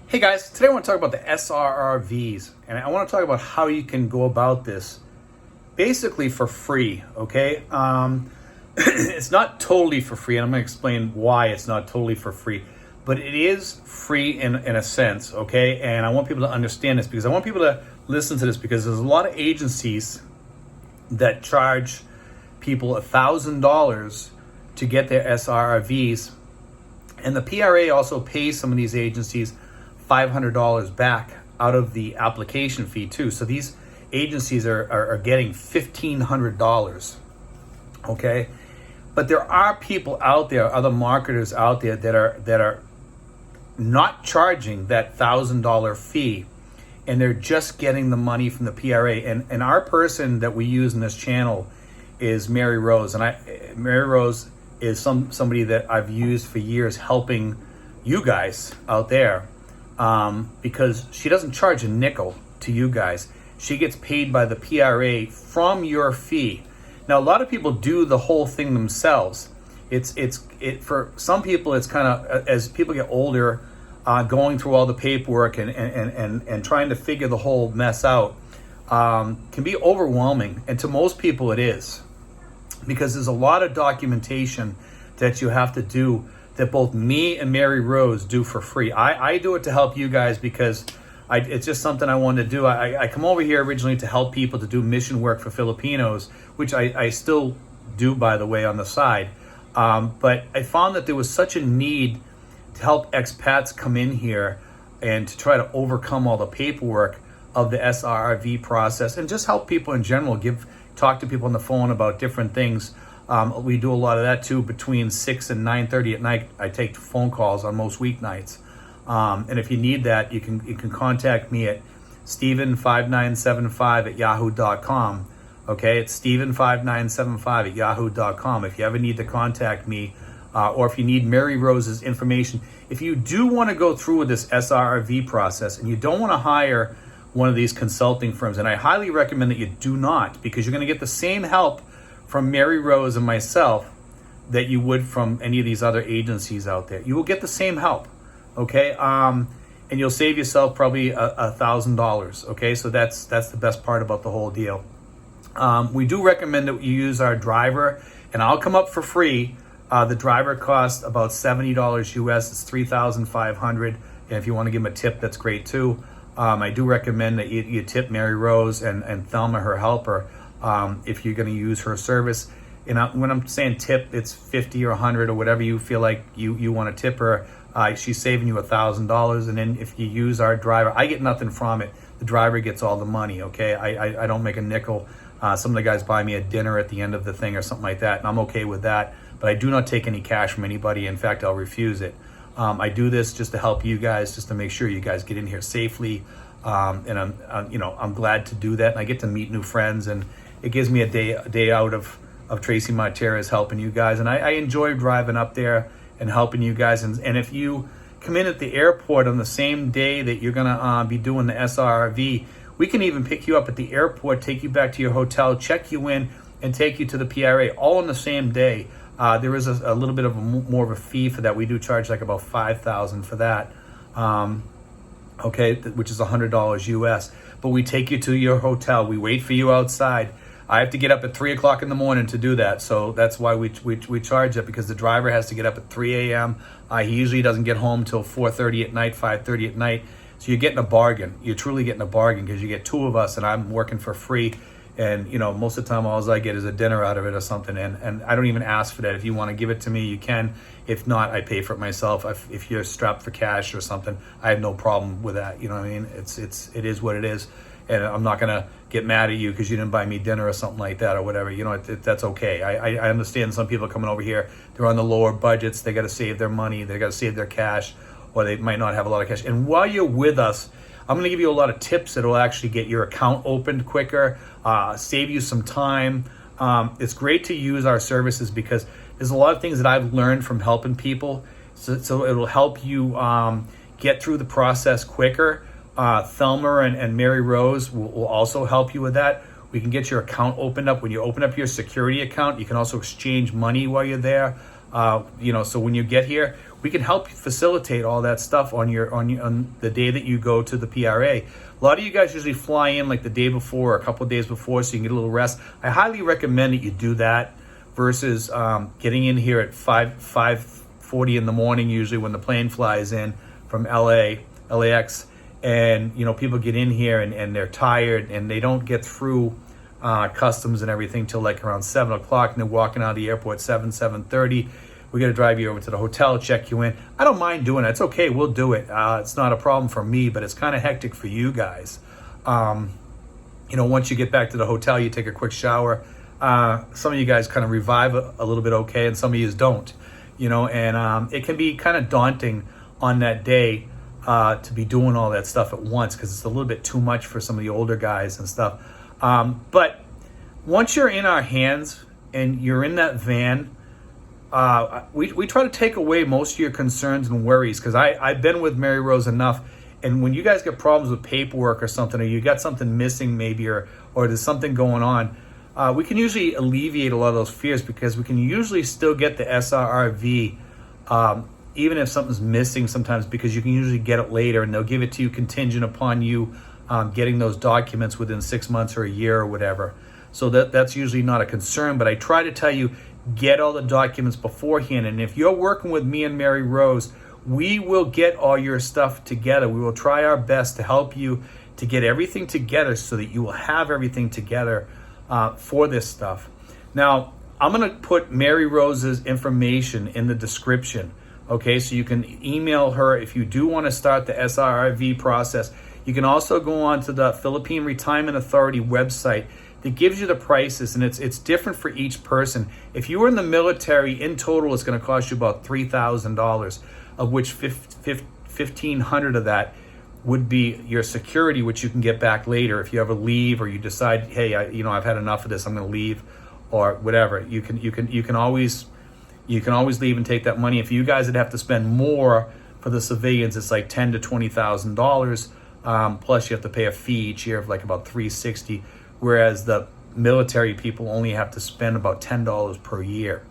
Hey guys, today I want to talk about the SRRVs, and I want to talk about how you can go about this basically for free, okay? It's not totally for free, and I'm going to explain why it's not totally for free, but it is free in a sense, okay? And I want people to understand this because I want people to listen to this because there's a lot of agencies that charge people $1,000 to get their SRRVs, and the PRA also pays some of these agencies $500 back out of the application fee too. So these agencies are getting $1,500, okay? But there are people out there, other marketers out there that are not charging that $1,000 fee, and they're just getting the money from the PRA. And our person that we use in this channel is Mary Rose, and Mary Rose is somebody that I've used for years helping you guys out there. Because she doesn't charge a nickel to you guys. She gets paid by the PRA from your fee. Now, a lot of people do the whole thing themselves. For some people, it's kind of, as people get older, going through all the paperwork and trying to figure the whole mess out can be overwhelming. And to most people, it is. Because there's a lot of documentation that you have to do that both me and Mary Rose do for free. I do it to help you guys because it's just something I wanted to do. I come over here originally to help people to do mission work for Filipinos, which I still do, by the way, on the side. But I found that there was such a need to help expats come in here and to try to overcome all the paperwork of the SRRV process and just help people in general, talk to people on the phone about different things. We do a lot of that too between 6 and 9:30 at night. I take phone calls on most weeknights. And if you need that, you can contact me at Steven5975 @yahoo.com. Okay, it's Steven5975 @yahoo.com. If you ever need to contact me, or if you need Mary Rose's information, if you do want to go through with this SRRV process and you don't want to hire one of these consulting firms, and I highly recommend that you do not, because you're going to get the same help from Mary Rose and myself that you would from any of these other agencies out there. You will get the same help, okay? And you'll save yourself probably $1,000, okay? So that's the best part about the whole deal. We do recommend that you use our driver, and I'll come up for free. The driver costs about $70 US. It's $3,500, and if you want to give him a tip, that's great too. I do recommend that you tip Mary Rose and Thelma, her helper, if you're going to use her service. And when I'm saying tip, it's 50 or 100 or whatever you feel like you want to tip her. She's saving you $1,000, and then if you use our driver, I get nothing from it. The driver gets all the money, okay? I don't make a nickel. Some of the guys buy me a dinner at the end of the thing or something like that, and I'm okay with that. But I do not take any cash from anybody. In fact, I'll refuse it. I do this just to help you guys, just to make sure you guys get in here safely. And I'm glad to do that, and I get to meet new friends, and it gives me a day out of Tracy Martera's helping you guys. And I enjoy driving up there and helping you guys. And if you come in at the airport on the same day that you're going to be doing the SRRV, we can even pick you up at the airport, take you back to your hotel, check you in, and take you to the PRA all on the same day. There is a little bit of more of a fee for that. We do charge like about $5,000 for that, okay, which is $100 US. But we take you to your hotel. We wait for you outside. I have to get up at 3 o'clock in the morning to do that. So that's why we charge it, because the driver has to get up at 3 a.m. He usually doesn't get home till 4:30 at night, 5:30 at night. So you're getting a bargain. You're truly getting a bargain because you get two of us, and I'm working for free. And, most of the time, all I get is a dinner out of it or something. And I don't even ask for that. If you want to give it to me, you can. If not, I pay for it myself. If you're strapped for cash or something, I have no problem with that. You know what I mean? It is what it is. And I'm not going to get mad at you because you didn't buy me dinner or something like that or whatever. That's okay. I understand some people coming over here, they're on the lower budgets. They got to save their money. They got to save their cash, or they might not have a lot of cash. And while you're with us, I'm going to give you a lot of tips that will actually get your account opened quicker, save you some time. It's great to use our services because there's a lot of things that I've learned from helping people. So it'll help you get through the process quicker. Thelma and Mary Rose will also help you with that. We can get your account opened up. When you open up your security account, you can also exchange money while you're there. So when you get here, we can help facilitate all that stuff on the day that you go to the PRA. A lot of you guys usually fly in like the day before or a couple of days before, so you can get a little rest. I highly recommend that you do that versus getting in here at 5:40 in the morning, usually when the plane flies in from LAX, and people get in here and they're tired and they don't get through customs and everything till like around 7 o'clock, and they're walking out of the airport 7:30. We got to drive you over to the hotel, check you in. I don't mind doing it. It's okay. We'll do it. It's not a problem for me, but it's kind of hectic for you guys. Once you get back to the hotel, you take a quick shower. Some of you guys kind of revive a little bit okay, and some of you don't. And it can be kind of daunting on that day to be doing all that stuff at once, because it's a little bit too much for some of the older guys and stuff. But once you're in our hands and you're in that van, we try to take away most of your concerns and worries, because I've been with Mary Rose enough, and when you guys get problems with paperwork or something, or you got something missing maybe, or there's something going on, we can usually alleviate a lot of those fears, because we can usually still get the SRRV, even if something's missing sometimes, because you can usually get it later, and they'll give it to you contingent upon you getting those documents within 6 months or a year or whatever. So that's usually not a concern, but I try to tell you, get all the documents beforehand. And if you're working with me and Mary Rose, we will get all your stuff together. We will try our best to help you to get everything together so that you will have everything together for this stuff. Now, I'm going to put Mary Rose's information in the description. Okay, so you can email her if you do want to start the SRRV process. You can also go on to the Philippine Retirement Authority website that gives you the prices, and it's different for each person. If you were in the military, in total, it's going to cost you about $3,000, of which $1,500 of that would be your security, which you can get back later if you ever leave, or you decide, hey, I've had enough of this, I'm going to leave, or whatever. You can always leave and take that money. If you guys would have to spend more for the civilians, it's like $10,000 to $20,000. Plus, you have to pay a fee each year of like about $360. Whereas the military people only have to spend about $10 per year.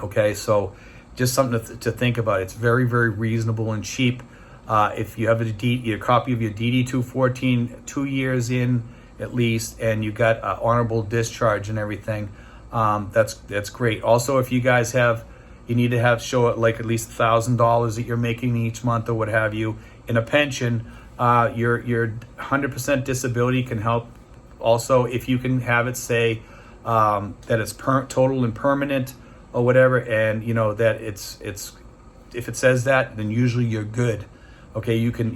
Okay, so just something to think about. It's very, very reasonable and cheap. If you have a copy of your DD-214, 2 years in at least, and you got honorable discharge and everything, that's great. Also, if you guys you need to show it like at least $1,000 that you're making each month or what have you in a pension. Your 100% disability can help. Also, if you can have it say that it's total and permanent or whatever, and that it's if it says that, then usually you're good. Okay, you can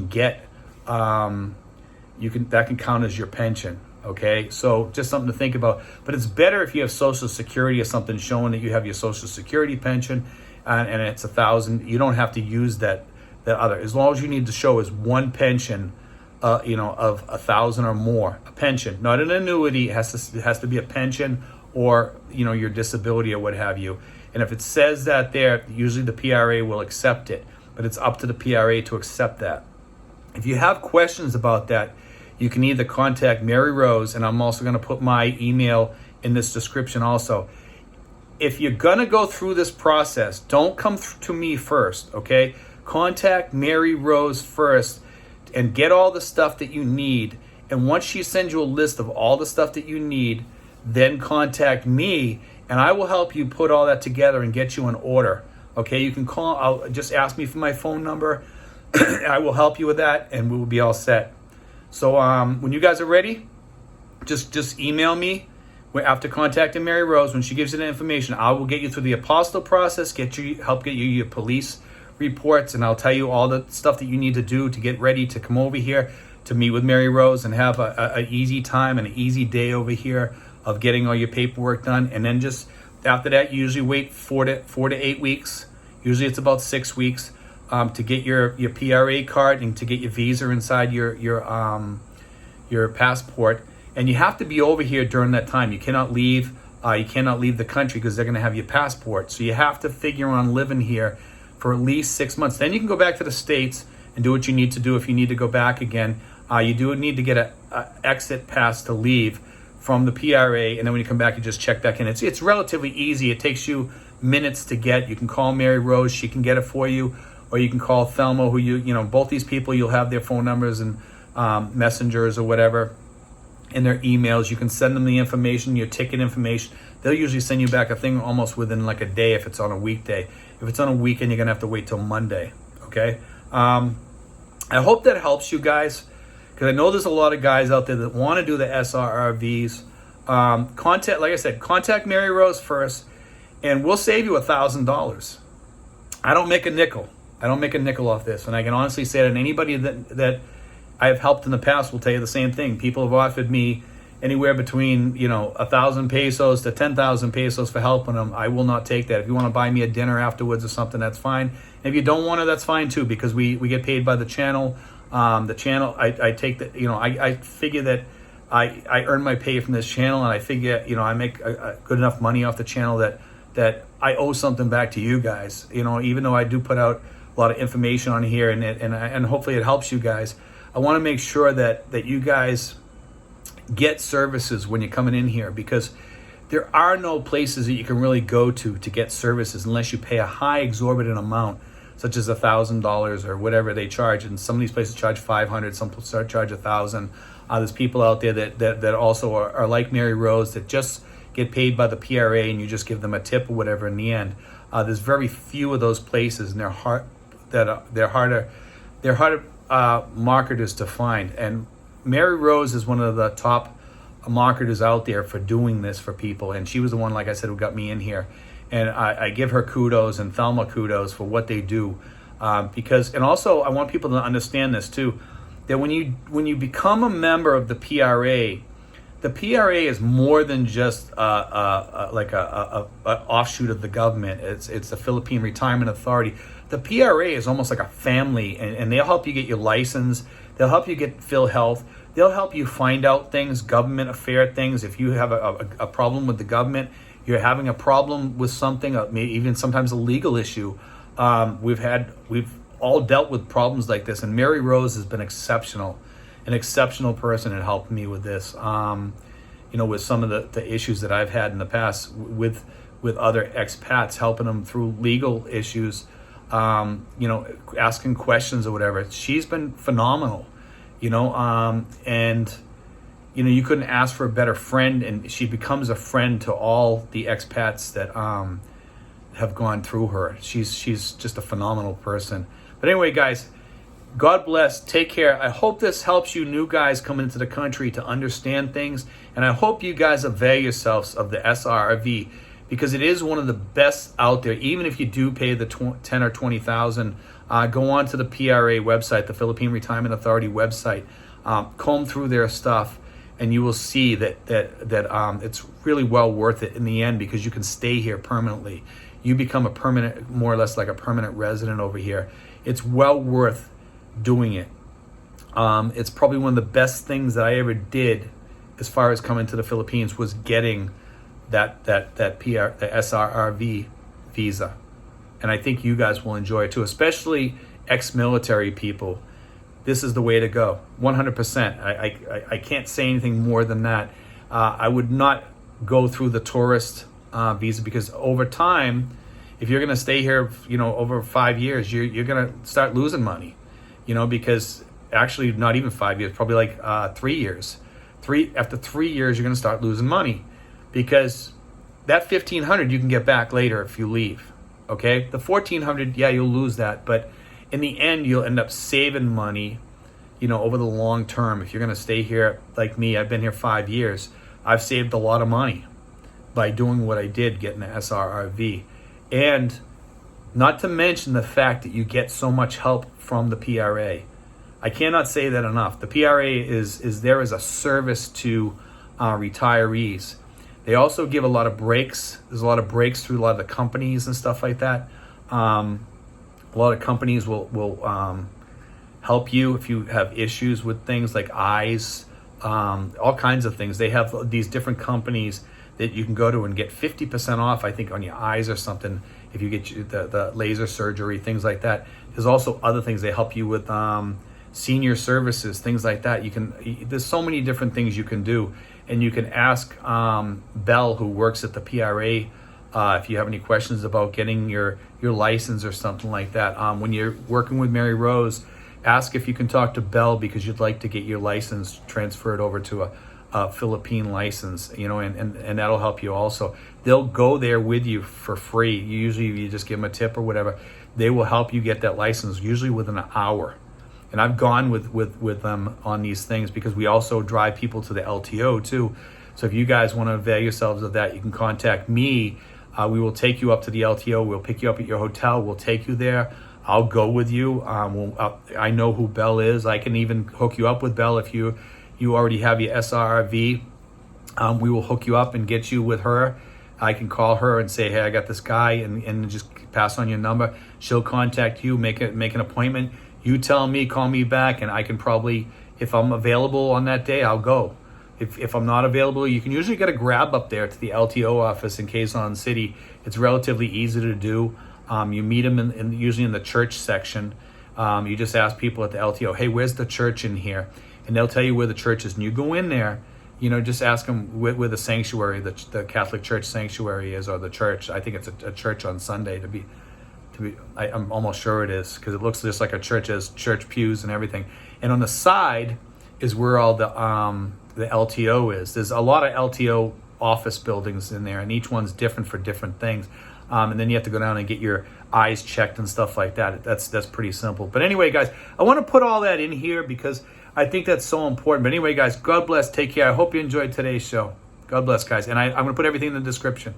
get that can count as your pension. Okay, so just something to think about. But it's better if you have Social Security or something showing that you have your Social Security pension, and it's $1,000. You don't have to use that other. As long as you need to show is one pension. Of $1,000 or more, a pension, not an annuity. It has to be a pension, or your disability or what have you. And if it says that there, usually the PRA will accept it, but it's up to the PRA to accept that. If you have questions about that, you can either contact Mary Rose, and I'm also going to put my email in this description also. If you're going to go through this process, don't come to me first, okay? Contact Mary Rose first and get all the stuff that you need. And once she sends you a list of all the stuff that you need, then contact me, and I will help you put all that together and get you an order. Okay, you can call, just ask me for my phone number. I will help you with that, and we will be all set. So when you guys are ready, just email me after contacting Mary Rose. When she gives you the information, I will get you through the apostille process, help get you your police reports, and I'll tell you all the stuff that you need to do to get ready to come over here to meet with Mary Rose and have an easy time and an easy day over here of getting all your paperwork done. And then just after that, you usually wait 4 to 8 weeks. Usually it's about 6 weeks to get your PRA card and to get your visa inside your passport. And you have to be over here during that time. You cannot leave. You cannot leave the country because they're going to have your passport. So you have to figure on living here for at least 6 months. Then you can go back to the States and do what you need to do if you need to go back again. You do need to get an exit pass to leave from the PRA, and then when you come back, you just check back in. It's relatively easy. It takes you minutes to get. You can call Mary Rose, she can get it for you, or you can call Thelma, who you know, both these people, you'll have their phone numbers and messengers or whatever, and their emails. You can send them the information, your ticket information. They'll usually send you back a thing almost within like a day if it's on a weekday. If it's on a weekend, you're gonna have to wait till Monday. Okay. I hope that helps you guys, because I know there's a lot of guys out there that want to do the SRRVs. Like I said, contact Mary Rose first, and we'll save you $1,000. I don't make a nickel. I don't make a nickel off this, and I can honestly say that anybody that I have helped in the past will tell you the same thing. People have offered me anywhere between 1,000 pesos to 10,000 pesos for helping them. I will not take that. If you want to buy me a dinner afterwards or something, that's fine. And if you don't want to, that's fine too, because we get paid by the channel. The channel, I take the, I figure that I earn my pay from this channel, and I figure I make a good enough money off the channel that I owe something back to you guys. Even though I do put out a lot of information on here, and hopefully it helps you guys. I want to make sure that you guys get services when you're coming in here, because there are no places that you can really go to get services unless you pay a high exorbitant amount, such as $1,000 or whatever they charge. And some of these places charge $500, some places charge $1,000. There's people out there that also are like Mary Rose, that just get paid by the PRA, and you just give them a tip or whatever in the end. There's very few of those places, and they're harder marketers to find. And Mary Rose is one of the top marketers out there for doing this for people, and she was the one, like I said, who got me in here. And I give her kudos, and Thelma kudos for what they do, because, and also I want people to understand this too, that when you become a member of the PRA is more than just like a offshoot of the government. It's the Philippine Retirement Authority. The PRA is almost like a family, and they'll help you get your license. They'll help you get PhilHealth. They'll help you find out things, government affair things. If you have a problem with the government, you're having a problem with something, maybe even sometimes a legal issue. We've all dealt with problems like this, and Mary Rose has been an exceptional person at helping me with this. With some of the issues that I've had in the past with other expats, helping them through legal issues, asking questions or whatever. She's been phenomenal, and you couldn't ask for a better friend, and she becomes a friend to all the expats that have gone through her. She's just a phenomenal person. But anyway, guys, God bless. Take care. I hope this helps you new guys coming into the country to understand things, and I hope you guys avail yourselves of the SRRV, because it is one of the best out there. Even if you do pay the 10 or 20,000, go on to the PRA website, the Philippine Retirement Authority website, comb through their stuff, and you will see that it's really well worth it in the end, because you can stay here permanently. You become a permanent, more or less like a permanent resident over here. It's well worth doing it. It's probably one of the best things that I ever did as far as coming to the Philippines, was getting that the SRRV visa. And I think you guys will enjoy it too, especially ex-military people. This is the way to go, 100%. I can't say anything more than that. I would not go through the tourist visa, because over time, if you're going to stay here, over 5 years, you're going to start losing money, because actually not even 5 years, probably like 3 years. After 3 years, you're going to start losing money, because that $1,500 you can get back later if you leave. Okay, the $1,400, yeah, you'll lose that, but in the end, you'll end up saving money, over the long term. If you're going to stay here like me, I've been here 5 years. I've saved a lot of money by doing what I did, getting the SRRV. And not to mention the fact that you get so much help from the PRA. I cannot say that enough. The PRA is there as a service to retirees. They also give a lot of breaks. There's a lot of breaks through a lot of the companies and stuff like that. A lot of companies will help you if you have issues with things like eyes, all kinds of things. They have these different companies that you can go to and get 50% off, I think, on your eyes or something, if you get the laser surgery, things like that. There's also other things. They help you with senior services, things like that. There's so many different things you can do. And you can ask Belle, who works at the PRA If you have any questions about getting your license or something like that, when you're working with Mary Rose, ask if you can talk to Belle because you'd like to get your license transferred over to a Philippine license, and that'll help you also. They'll go there with you for free. Usually you just give them a tip or whatever. They will help you get that license usually within an hour. And I've gone with them on these things because we also drive people to the LTO too. So if you guys want to avail yourselves of that, you can contact me. We will take you up to the LTO. We'll pick you up at your hotel. We'll take you there. I'll go with you. I know who Belle is. I can even hook you up with Belle if you already have your SRRV. We will hook you up and get you with her. I can call her and say, hey, I got this guy, and just pass on your number. She'll contact you, make an appointment. You tell me, call me back, and I can probably, if I'm available on that day, I'll go. If I'm not available, you can usually get a grab up there to the LTO office in Quezon City. It's relatively easy to do. You meet them usually in the church section. You just ask people at the LTO, hey, where's the church in here? And they'll tell you where the church is. And you go in there, just ask them where the sanctuary, the Catholic Church sanctuary is, or the church. I think it's a church on Sunday I'm almost sure it is, because it looks just like a church, has church pews and everything. And on the side is where all the LTO is. There's a lot of LTO office buildings in there, and each one's different for different things. And then you have to go down and get your eyes checked and stuff like that. That's pretty simple. But anyway, guys, I want to put all that in here because I think that's so important. But anyway, guys, God bless. Take care. I hope you enjoyed today's show. God bless, guys. And I'm going to put everything in the description.